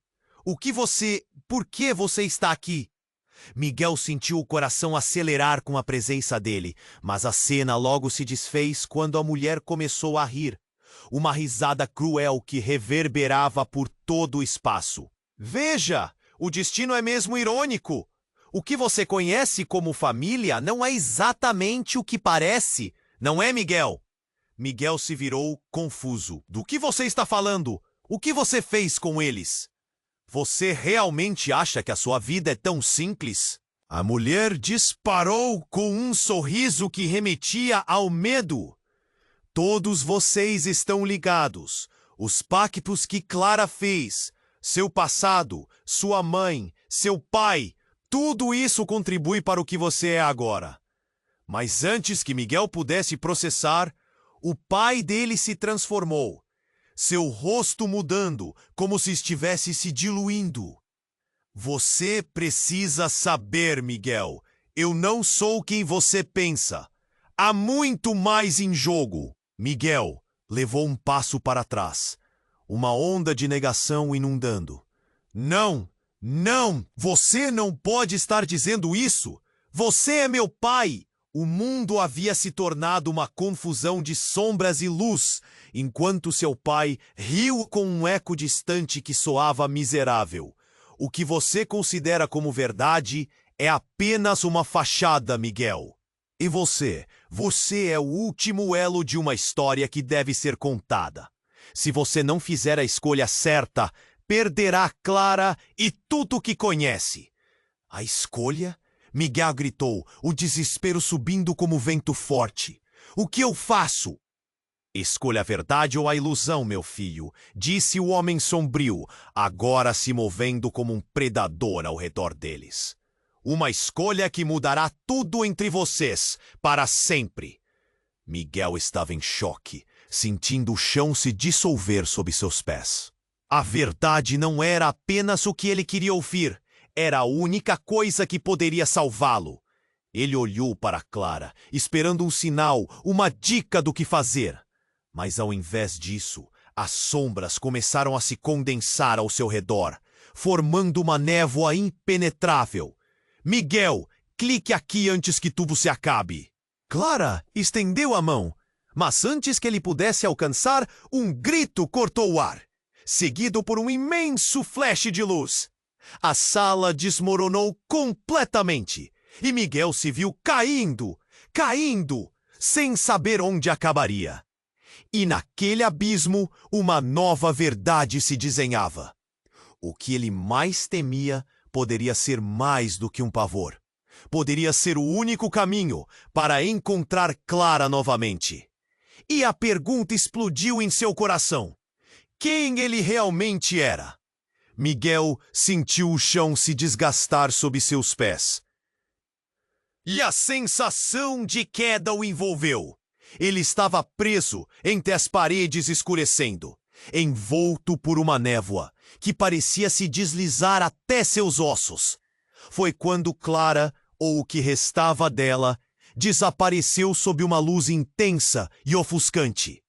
por que você está aqui? Miguel sentiu o coração acelerar com a presença dele, mas a cena logo se desfez quando a mulher começou a rir. Uma risada cruel que reverberava por todo o espaço. Veja, o destino é mesmo irônico. O que você conhece como família não é exatamente o que parece, não é, Miguel? Miguel se virou confuso. Do que você está falando? O que você fez com eles? Você realmente acha que a sua vida é tão simples? A mulher disparou com um sorriso que remetia ao medo. Todos vocês estão ligados. Os pactos que Clara fez, seu passado, sua mãe, seu pai, tudo isso contribui para o que você é agora. Mas antes que Miguel pudesse processar, o pai dele se transformou, seu rosto mudando, como se estivesse se diluindo. Você precisa saber, Miguel, eu não sou quem você pensa. Há muito mais em jogo. Miguel levou um passo para trás, uma onda de negação inundando. Não! Não! Você não pode estar dizendo isso! Você é meu pai! O mundo havia se tornado uma confusão de sombras e luz, enquanto seu pai riu com um eco distante que soava miserável. O que você considera como verdade é apenas uma fachada, Miguel. E você é o último elo de uma história que deve ser contada. Se você não fizer a escolha certa, perderá Clara e tudo o que conhece. A escolha? Miguel gritou, o desespero subindo como vento forte. O que eu faço? Escolha a verdade ou a ilusão, meu filho, disse o homem sombrio, agora se movendo como um predador ao redor deles. Uma escolha que mudará tudo entre vocês, para sempre. Miguel estava em choque, sentindo o chão se dissolver sob seus pés. A verdade não era apenas o que ele queria ouvir, era a única coisa que poderia salvá-lo. Ele olhou para Clara, esperando um sinal, uma dica do que fazer. Mas ao invés disso, as sombras começaram a se condensar ao seu redor, formando uma névoa impenetrável. Miguel, clique aqui antes que tudo se acabe. Clara estendeu a mão, mas antes que ele pudesse alcançar, um grito cortou o ar, seguido por um imenso flash de luz. A sala desmoronou completamente e Miguel se viu caindo, sem saber onde acabaria. E naquele abismo, uma nova verdade se desenhava. O que ele mais temia poderia ser mais do que um pavor. Poderia ser o único caminho para encontrar Clara novamente. E a pergunta explodiu em seu coração. Quem ele realmente era? Miguel sentiu o chão se desgastar sob seus pés. E a sensação de queda o envolveu. Ele estava preso entre as paredes escurecendo, envolto por uma névoa que parecia se deslizar até seus ossos. Foi quando Clara, ou o que restava dela, desapareceu sob uma luz intensa e ofuscante.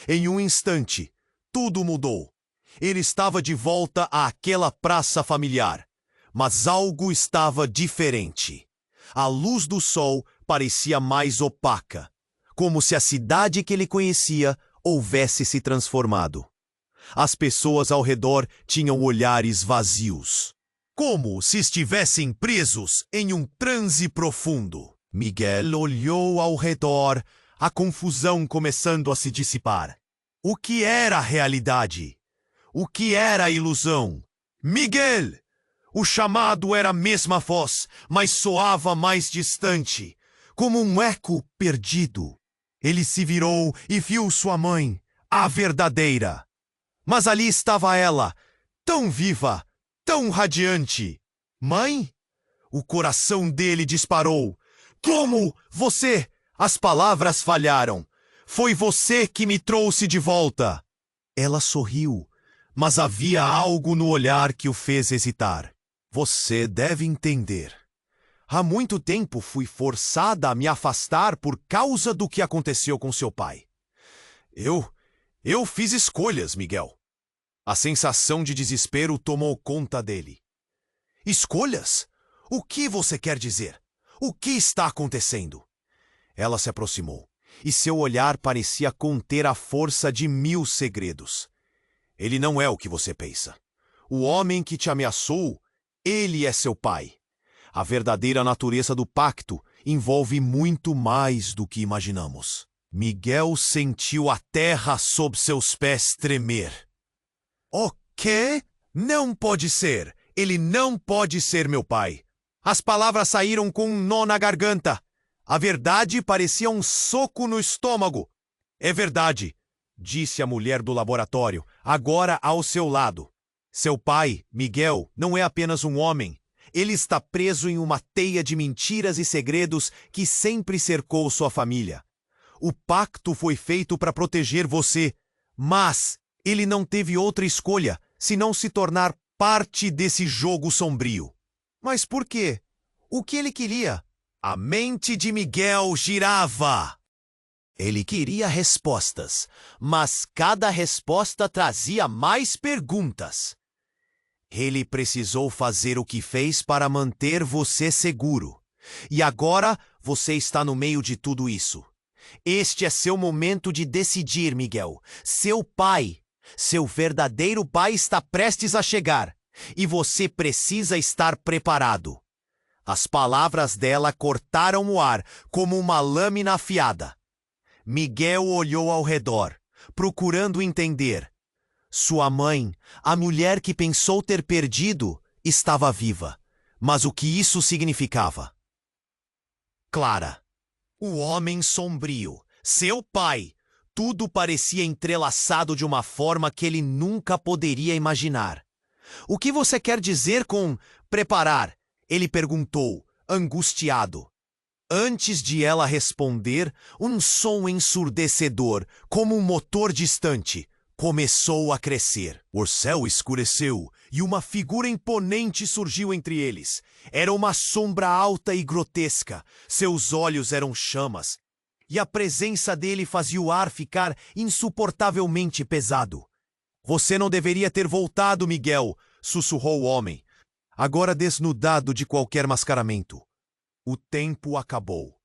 Em um instante, tudo mudou. Ele estava de volta àquela praça familiar. Mas algo estava diferente. A luz do sol parecia mais opaca, como se a cidade que ele conhecia houvesse se transformado. As pessoas ao redor tinham olhares vazios, como se estivessem presos em um transe profundo. Miguel olhou ao redor, a confusão começando a se dissipar. O que era a realidade? O que era a ilusão? Miguel! O chamado era a mesma voz, mas soava mais distante, como um eco perdido. Ele se virou e viu sua mãe, a verdadeira. Mas ali estava ela, tão viva, tão radiante. Mãe? O coração dele disparou. Como? Você? As palavras falharam. Foi você que me trouxe de volta. Ela sorriu, mas havia algo no olhar que o fez hesitar. Você deve entender. Há muito tempo fui forçada a me afastar por causa do que aconteceu com seu pai. Eu fiz escolhas, Miguel. A sensação de desespero tomou conta dele. Escolhas? O que você quer dizer? O que está acontecendo? Ela se aproximou, e seu olhar parecia conter a força de 1000 segredos. Ele não é o que você pensa. O homem que te ameaçou, ele é seu pai. A verdadeira natureza do pacto envolve muito mais do que imaginamos. Miguel sentiu a terra sob seus pés tremer. O quê? Não pode ser! Ele não pode ser meu pai! As palavras saíram com um nó na garganta. A verdade parecia um soco no estômago. É verdade, disse a mulher do laboratório, agora ao seu lado. Seu pai, Miguel, não é apenas um homem. Ele está preso em uma teia de mentiras e segredos que sempre cercou sua família. O pacto foi feito para proteger você, mas ele não teve outra escolha senão se tornar parte desse jogo sombrio. Mas por quê? O que ele queria? A mente de Miguel girava. Ele queria respostas, mas cada resposta trazia mais perguntas. Ele precisou fazer o que fez para manter você seguro. E agora você está no meio de tudo isso. Este é seu momento de decidir, Miguel. Seu pai, seu verdadeiro pai está prestes a chegar. E você precisa estar preparado. As palavras dela cortaram o ar como uma lâmina afiada. Miguel olhou ao redor, procurando entender. Sua mãe, a mulher que pensou ter perdido, estava viva. Mas o que isso significava? Clara, o homem sombrio, seu pai, tudo parecia entrelaçado de uma forma que ele nunca poderia imaginar. O que você quer dizer com preparar? Ele perguntou, angustiado. Antes de ela responder, um som ensurdecedor, como um motor distante, começou a crescer. O céu escureceu e uma figura imponente surgiu entre eles. Era uma sombra alta e grotesca. Seus olhos eram chamas. E a presença dele fazia o ar ficar insuportavelmente pesado. Você não deveria ter voltado, Miguel, sussurrou o homem, agora desnudado de qualquer mascaramento. O tempo acabou.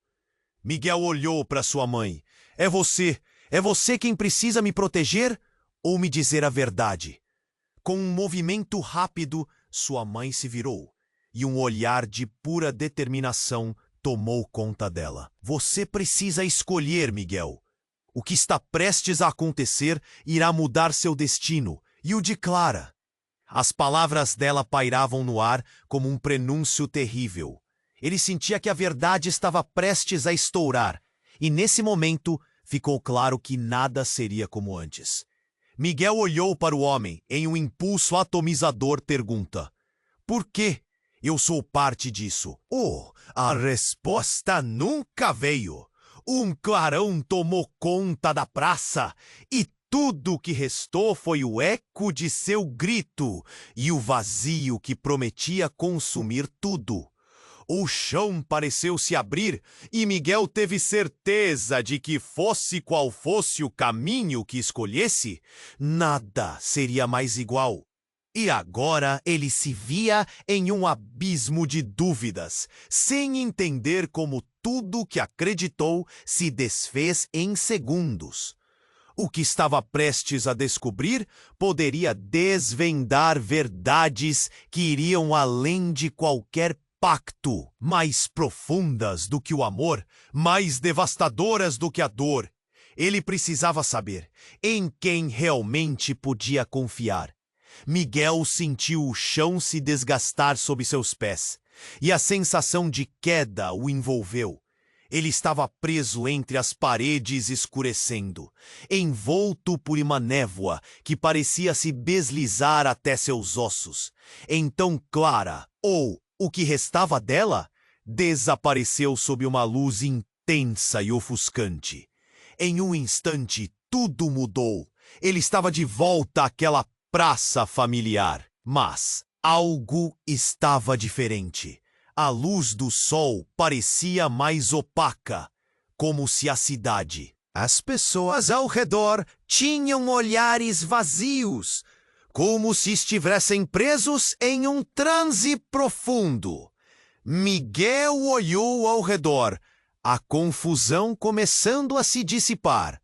Miguel olhou para sua mãe. É você quem precisa me proteger ou me dizer a verdade? Com um movimento rápido, sua mãe se virou e um olhar de pura determinação tomou conta dela. Você precisa escolher, Miguel. O que está prestes a acontecer irá mudar seu destino e o de Clara. As palavras dela pairavam no ar como um prenúncio terrível. Ele sentia que a verdade estava prestes a estourar, e nesse momento ficou claro que nada seria como antes. Miguel olhou para o homem em um impulso atomizador pergunta: por que eu sou parte disso? Oh, a resposta nunca veio. Um clarão tomou conta da praça e tudo o que restou foi o eco de seu grito e o vazio que prometia consumir tudo. O chão pareceu se abrir e Miguel teve certeza de que fosse qual fosse o caminho que escolhesse, nada seria mais igual. E agora ele se via em um abismo de dúvidas, sem entender como tudo que acreditou se desfez em segundos. O que estava prestes a descobrir poderia desvendar verdades que iriam além de qualquer pacto, mais profundas do que o amor, mais devastadoras do que a dor. Ele precisava saber em quem realmente podia confiar. Miguel sentiu o chão se desgastar sob seus pés, e a sensação de queda o envolveu. Ele estava preso entre as paredes escurecendo, envolto por uma névoa que parecia se deslizar até seus ossos. Então Clara, ou o que restava dela, desapareceu sob uma luz intensa e ofuscante. Em um instante, tudo mudou. Ele estava de volta àquela praça familiar, mas algo estava diferente. A luz do sol parecia mais opaca, como se a cidade, as pessoas ao redor, tinham olhares vazios, como se estivessem presos em um transe profundo. Miguel olhou ao redor, a confusão começando a se dissipar.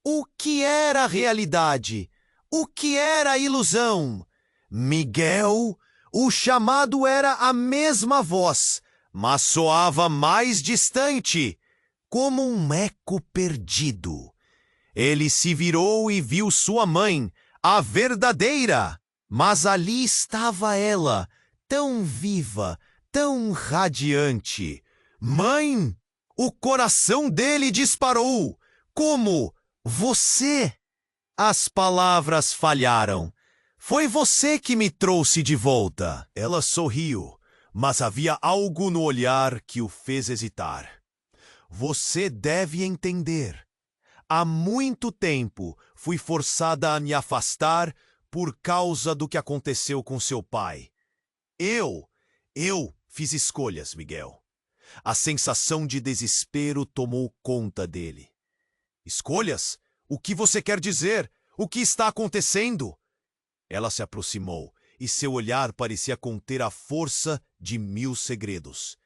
O que era realidade? O que era ilusão? Miguel, o chamado era a mesma voz, mas soava mais distante, como um eco perdido. Ele se virou e viu sua mãe, a verdadeira, mas ali estava ela, tão viva, tão radiante. Mãe! O coração dele disparou. Como? Você? As palavras falharam. Foi você que me trouxe de volta. Ela sorriu, mas havia algo no olhar que o fez hesitar. Você deve entender. Há muito tempo fui forçada a me afastar por causa do que aconteceu com seu pai. Eu fiz escolhas, Miguel. A sensação de desespero tomou conta dele. Escolhas? O que você quer dizer? O que está acontecendo? Ela se aproximou e seu olhar parecia conter a força de 1000 segredos.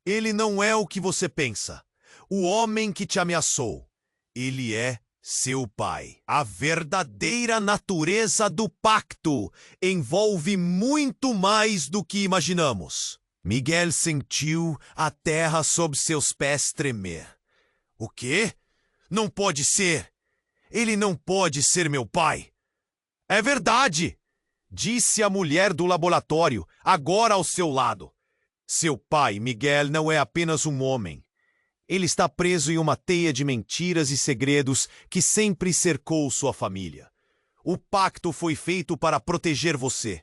Ele não é o que você pensa. O homem que te ameaçou. Ele é seu pai. A verdadeira natureza do pacto envolve muito mais do que imaginamos. Miguel sentiu a terra sob seus pés tremer. O quê? Não pode ser. Ele não pode ser meu pai. É verdade, disse a mulher do laboratório, agora ao seu lado. Seu pai, Miguel, não é apenas um homem. Ele está preso em uma teia de mentiras e segredos que sempre cercou sua família. O pacto foi feito para proteger você.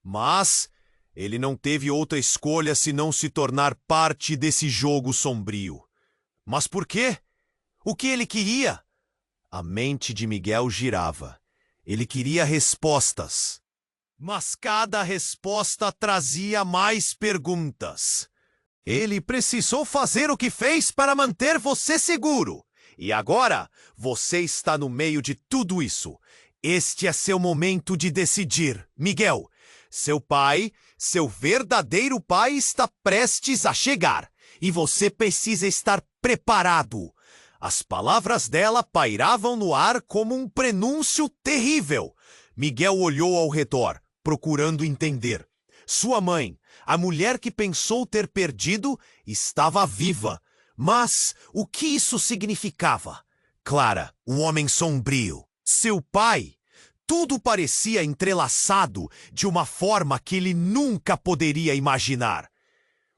Mas ele não teve outra escolha senão se tornar parte desse jogo sombrio. Mas por quê? O que ele queria? A mente de Miguel girava. Ele queria respostas. Mas cada resposta trazia mais perguntas. Ele precisou fazer o que fez para manter você seguro. E agora, você está no meio de tudo isso. Este é seu momento de decidir, Miguel. Seu pai, seu verdadeiro pai, está prestes a chegar. E você precisa estar preparado. As palavras dela pairavam no ar como um prenúncio terrível. Miguel olhou ao redor, procurando entender. Sua mãe, a mulher que pensou ter perdido, estava viva. Mas o que isso significava? Clara, um homem sombrio. Seu pai. Tudo parecia entrelaçado de uma forma que ele nunca poderia imaginar.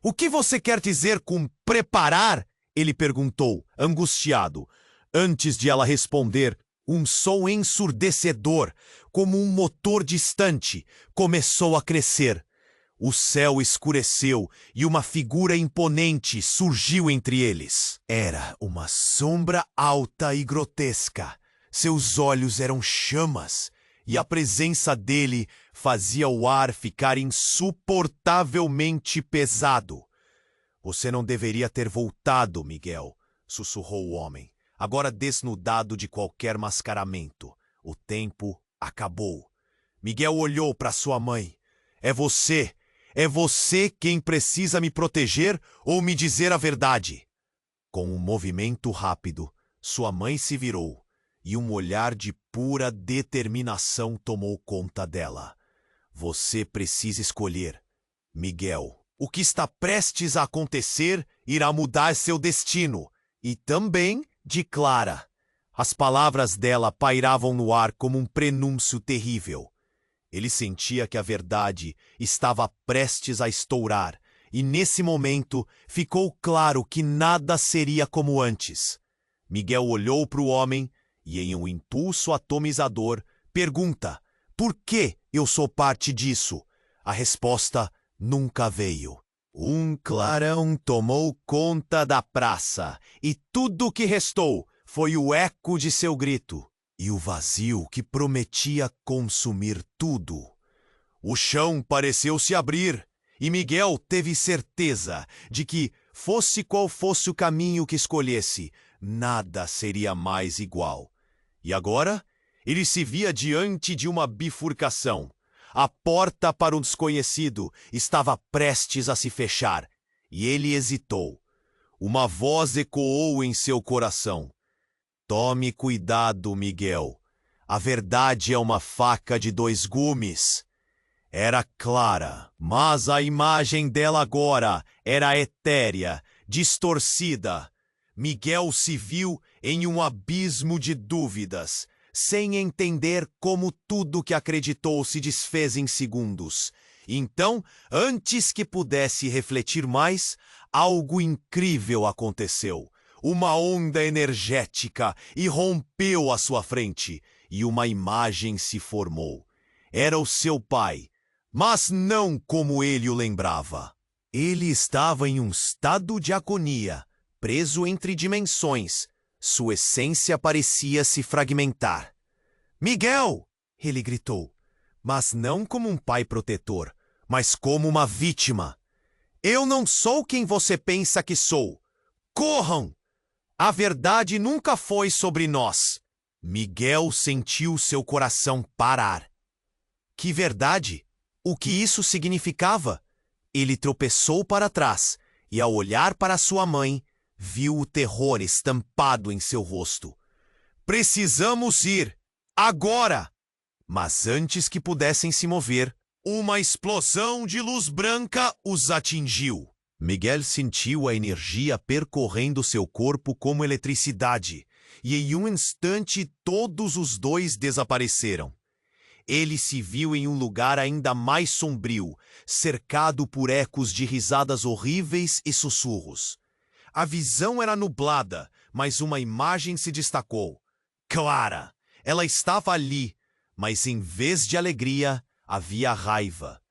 O que você quer dizer com preparar? Ele perguntou, angustiado. Antes de ela responder, um som ensurdecedor, como um motor distante, começou a crescer. O céu escureceu e uma figura imponente surgiu entre eles. Era uma sombra alta e grotesca. Seus olhos eram chamas, e a presença dele fazia o ar ficar insuportavelmente pesado. Você não deveria ter voltado, Miguel, sussurrou o homem, agora desnudado de qualquer mascaramento. O tempo acabou. Miguel olhou para sua mãe. É você quem precisa me proteger ou me dizer a verdade. Com um movimento rápido, sua mãe se virou e um olhar de pura determinação tomou conta dela. Você precisa escolher, Miguel. O que está prestes a acontecer irá mudar seu destino. E também de Clara. As palavras dela pairavam no ar como um prenúncio terrível. Ele sentia que a verdade estava prestes a estourar, e nesse momento ficou claro que nada seria como antes. Miguel olhou para o homem e, em um impulso atomizador, pergunta: por que eu sou parte disso? A resposta nunca veio. Um clarão tomou conta da praça, e tudo o que restou foi o eco de seu grito. E o vazio que prometia consumir tudo. O chão pareceu se abrir, e Miguel teve certeza de que, fosse qual fosse o caminho que escolhesse, nada seria mais igual. E agora, ele se via diante de uma bifurcação. A porta para o desconhecido estava prestes a se fechar, e ele hesitou. Uma voz ecoou em seu coração. Tome cuidado, Miguel. A verdade é uma faca de dois gumes. Era Clara, mas a imagem dela agora era etérea, distorcida. Miguel se viu em um abismo de dúvidas, sem entender como tudo que acreditou se desfez em segundos. Então, antes que pudesse refletir mais, algo incrível aconteceu. Uma onda energética irrompeu à sua frente e uma imagem se formou. Era o seu pai, mas não como ele o lembrava. Ele estava em um estado de agonia, preso entre dimensões. Sua essência parecia se fragmentar. Miguel! Ele gritou, mas não como um pai protetor, mas como uma vítima. Eu não sou quem você pensa que sou. Corram! A verdade nunca foi sobre nós. Miguel sentiu seu coração parar. Que verdade? O que isso significava? Ele tropeçou para trás e, ao olhar para sua mãe, viu o terror estampado em seu rosto. Precisamos ir! Agora! Mas antes que pudessem se mover, uma explosão de luz branca os atingiu. Miguel sentiu a energia percorrendo seu corpo como eletricidade, e em um instante todos os dois desapareceram. Ele se viu em um lugar ainda mais sombrio, cercado por ecos de risadas horríveis e sussurros. A visão era nublada, mas uma imagem se destacou. Clara! Ela estava ali, mas em vez de alegria, havia raiva.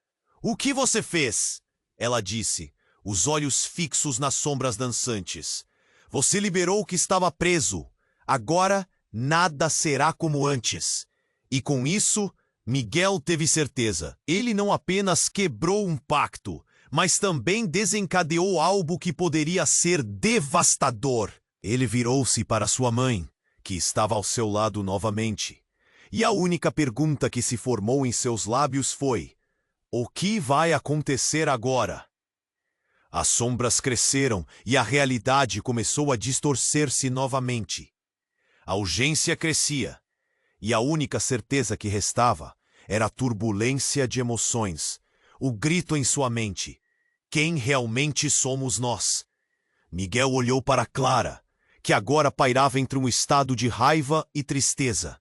O que você fez? Ela disse, os olhos fixos nas sombras dançantes. Você liberou o que estava preso. Agora nada será como antes. E com isso, Miguel teve certeza. Ele não apenas quebrou um pacto, mas também desencadeou algo que poderia ser devastador. Ele virou-se para sua mãe, que estava ao seu lado novamente. E a única pergunta que se formou em seus lábios foi: o que vai acontecer agora? As sombras cresceram e a realidade começou a distorcer-se novamente. A urgência crescia, e a única certeza que restava era a turbulência de emoções, o grito em sua mente. Quem realmente somos nós? Miguel olhou para Clara, que agora pairava entre um estado de raiva e tristeza.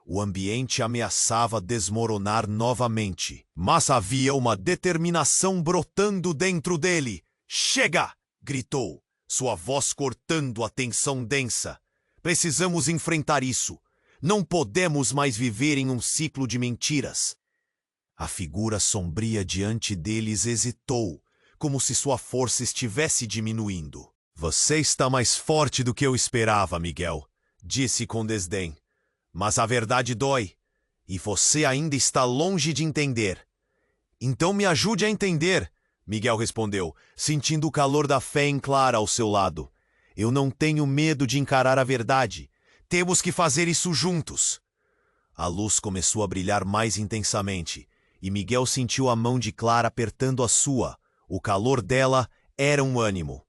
O ambiente ameaçava desmoronar novamente, mas havia uma determinação brotando dentro dele. Chega! Gritou, sua voz cortando a tensão densa. Precisamos enfrentar isso. Não podemos mais viver em um ciclo de mentiras. A figura sombria diante deles hesitou, como se sua força estivesse diminuindo. Você está mais forte do que eu esperava, Miguel, disse com desdém. Mas a verdade dói, e você ainda está longe de entender. Então me ajude a entender. Miguel respondeu, sentindo o calor da fé em Clara ao seu lado. Eu não tenho medo de encarar a verdade. Temos que fazer isso juntos. A luz começou a brilhar mais intensamente, e Miguel sentiu a mão de Clara apertando a sua. O calor dela era um ânimo.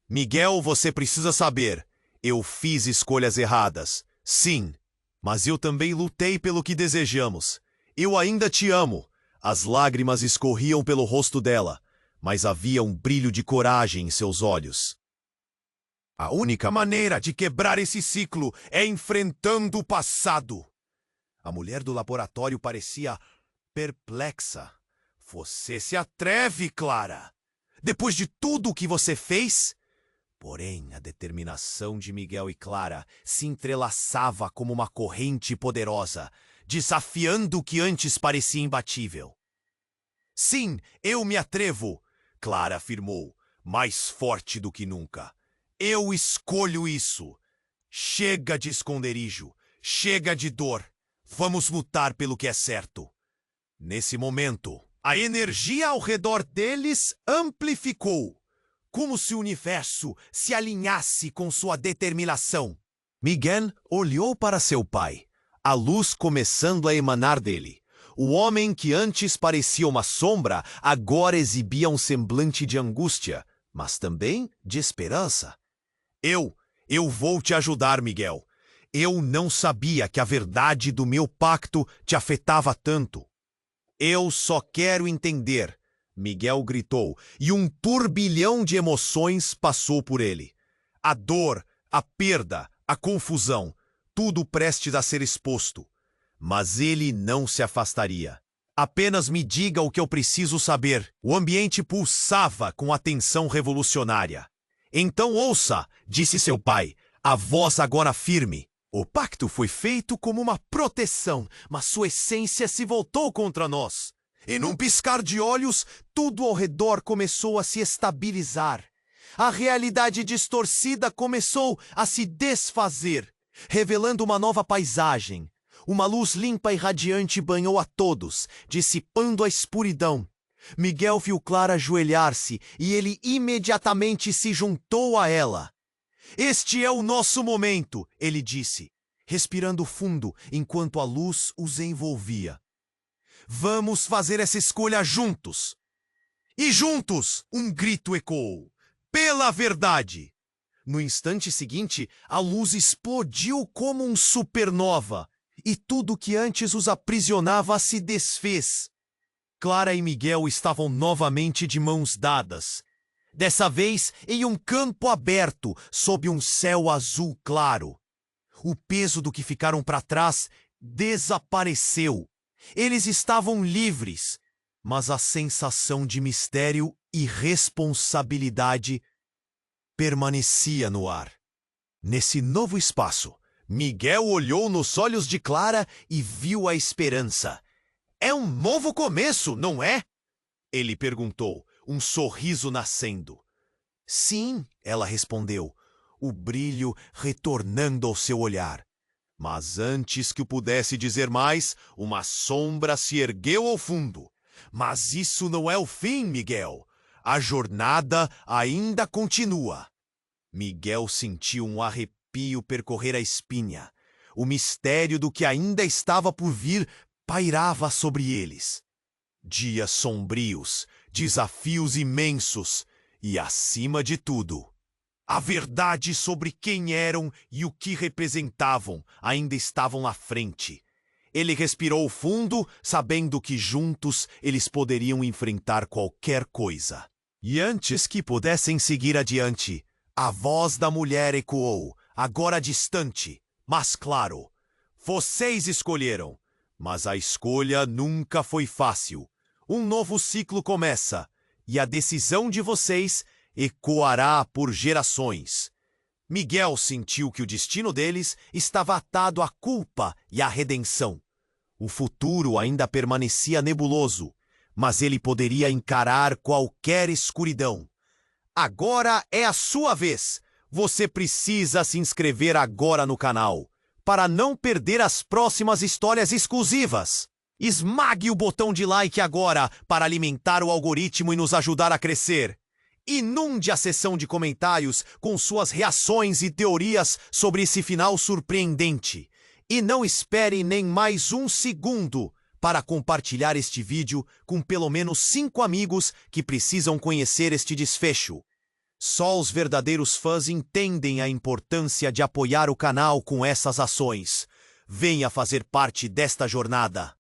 Miguel, você precisa saber. Eu fiz escolhas erradas. Sim, mas eu também lutei pelo que desejamos. Eu ainda te amo. As lágrimas escorriam pelo rosto dela, mas havia um brilho de coragem em seus olhos. A única maneira de quebrar esse ciclo é enfrentando o passado. A mulher do laboratório parecia perplexa. Você se atreve, Clara? Depois de tudo o que você fez? Porém, a determinação de Miguel e Clara se entrelaçava como uma corrente poderosa, desafiando o que antes parecia imbatível. Sim, eu me atrevo, Clara afirmou, mais forte do que nunca. Eu escolho isso. Chega de esconderijo, chega de dor. Vamos lutar pelo que é certo. Nesse momento, a energia ao redor deles amplificou, como se o universo se alinhasse com sua determinação. Miguel olhou para seu pai, a luz começando a emanar dele. O homem que antes parecia uma sombra, agora exibia um semblante de angústia, mas também de esperança. Eu vou te ajudar, Miguel. Eu não sabia que a verdade do meu pacto te afetava tanto. Eu só quero entender, Miguel gritou, e um turbilhão de emoções passou por ele. A dor, a perda, a confusão, tudo prestes a ser exposto. Mas ele não se afastaria. Apenas me diga o que eu preciso saber. O ambiente pulsava com a tensão revolucionária. Então ouça, disse seu pai, a voz agora firme. O pacto foi feito como uma proteção, mas sua essência se voltou contra nós. E num piscar de olhos, tudo ao redor começou a se estabilizar. A realidade distorcida começou a se desfazer, revelando uma nova paisagem. Uma luz limpa e radiante banhou a todos, dissipando a escuridão. Miguel viu Clara ajoelhar-se e ele imediatamente se juntou a ela. Este é o nosso momento, ele disse, respirando fundo enquanto a luz os envolvia. Vamos fazer essa escolha juntos. E juntos, um grito ecoou. Pela verdade! No instante seguinte, a luz explodiu como um supernova, e tudo que antes os aprisionava se desfez. Clara e Miguel estavam novamente de mãos dadas. Dessa vez em um campo aberto, sob um céu azul claro. O peso do que ficaram para trás desapareceu. Eles estavam livres, mas a sensação de mistério e responsabilidade permanecia no ar. Nesse novo espaço, Miguel olhou nos olhos de Clara e viu a esperança. É um novo começo, não é? Ele perguntou, um sorriso nascendo. Sim, ela respondeu, o brilho retornando ao seu olhar. Mas antes que o pudesse dizer mais, uma sombra se ergueu ao fundo. Mas isso não é o fim, Miguel. A jornada ainda continua. Miguel sentiu um arrepio percorrer a espinha. O mistério do que ainda estava por vir pairava sobre eles. Dias sombrios, desafios imensos e, acima de tudo, a verdade sobre quem eram e o que representavam ainda estavam à frente. Ele respirou fundo, sabendo que juntos eles poderiam enfrentar qualquer coisa. E antes que pudessem seguir adiante, a voz da mulher ecoou, agora distante, mas claro. Vocês escolheram, mas a escolha nunca foi fácil. Um novo ciclo começa, e a decisão de vocês ecoará por gerações. Miguel sentiu que o destino deles estava atado à culpa e à redenção. O futuro ainda permanecia nebuloso, mas ele poderia encarar qualquer escuridão. Agora é a sua vez. Você precisa se inscrever agora no canal, para não perder as próximas histórias exclusivas. Esmague o botão de like agora para alimentar o algoritmo e nos ajudar a crescer. Inunde a seção de comentários com suas reações e teorias sobre esse final surpreendente. E não espere nem mais um segundo para compartilhar este vídeo com pelo menos 5 amigos que precisam conhecer este desfecho. Só os verdadeiros fãs entendem a importância de apoiar o canal com essas ações. Venha fazer parte desta jornada.